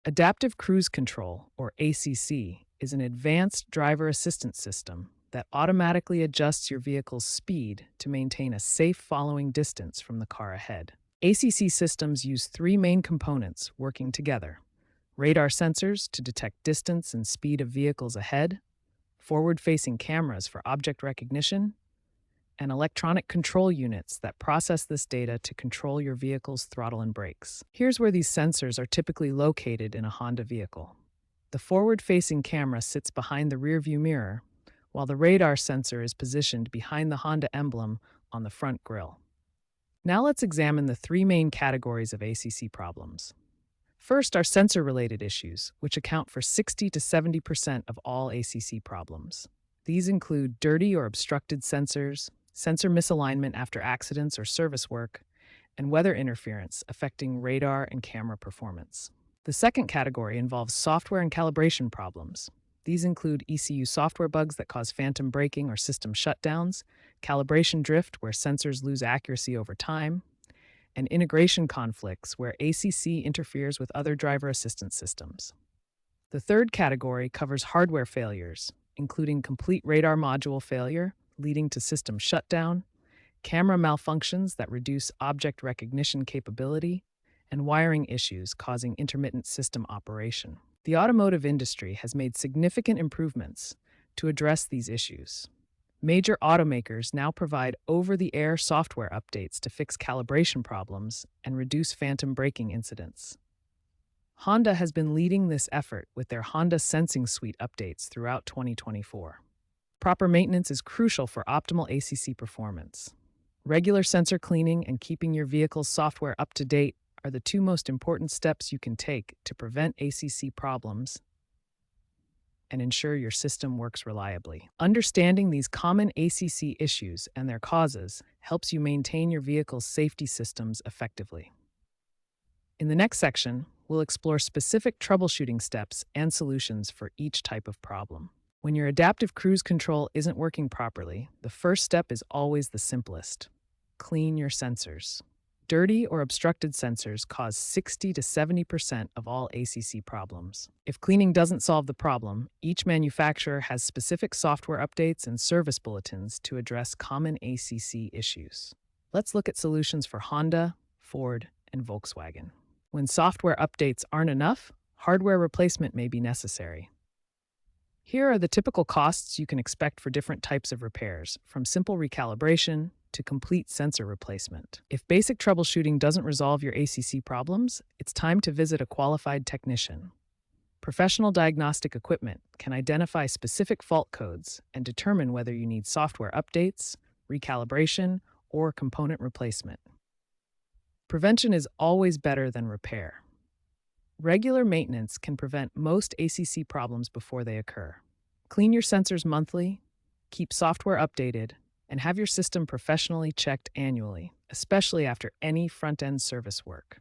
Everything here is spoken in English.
Adaptive Cruise Control, or ACC, is an advanced driver assistance system that automatically adjusts your vehicle's speed to maintain a safe following distance from the car ahead. ACC systems use three main components working together: radar sensors to detect distance and speed of vehicles ahead, forward-facing cameras for object recognition, and electronic control units that process this data to control your vehicle's throttle and brakes. Here's where these sensors are typically located in a Honda vehicle. The forward-facing camera sits behind the rearview mirror, while the radar sensor is positioned behind the Honda emblem on the front grille. Now let's examine the three main categories of ACC problems. First are sensor-related issues, which account for 60 to 70% of all ACC problems. These include dirty or obstructed sensors, sensor misalignment after accidents or service work, and weather interference affecting radar and camera performance. The second category involves software and calibration problems. These include ECU software bugs that cause phantom braking or system shutdowns, calibration drift where sensors lose accuracy over time, and integration conflicts where ACC interferes with other driver assistance systems. The third category covers hardware failures, including complete radar module failure leading to system shutdown, camera malfunctions that reduce object recognition capability, and wiring issues causing intermittent system operation. The automotive industry has made significant improvements to address these issues. Major automakers now provide over-the-air software updates to fix calibration problems and reduce phantom braking incidents. Honda has been leading this effort with their Honda Sensing Suite updates throughout 2024. Proper maintenance is crucial for optimal ACC performance. Regular sensor cleaning and keeping your vehicle's software up to date are the two most important steps you can take to prevent ACC problems and ensure your system works reliably. Understanding these common ACC issues and their causes helps you maintain your vehicle's safety systems effectively. In the next section, we'll explore specific troubleshooting steps and solutions for each type of problem. When your adaptive cruise control isn't working properly, the first step is always the simplest. Clean your sensors. Dirty or obstructed sensors cause 60 to 70% of all ACC problems. If cleaning doesn't solve the problem, each manufacturer has specific software updates and service bulletins to address common ACC issues. Let's look at solutions for Honda, Ford, and Volkswagen. When software updates aren't enough, hardware replacement may be necessary. Here are the typical costs you can expect for different types of repairs, from simple recalibration to complete sensor replacement. If basic troubleshooting doesn't resolve your ACC problems, it's time to visit a qualified technician. Professional diagnostic equipment can identify specific fault codes and determine whether you need software updates, recalibration, or component replacement. Prevention is always better than repair. Regular maintenance can prevent most ACC problems before they occur. Clean your sensors monthly, keep software updated, and have your system professionally checked annually, especially after any front-end service work.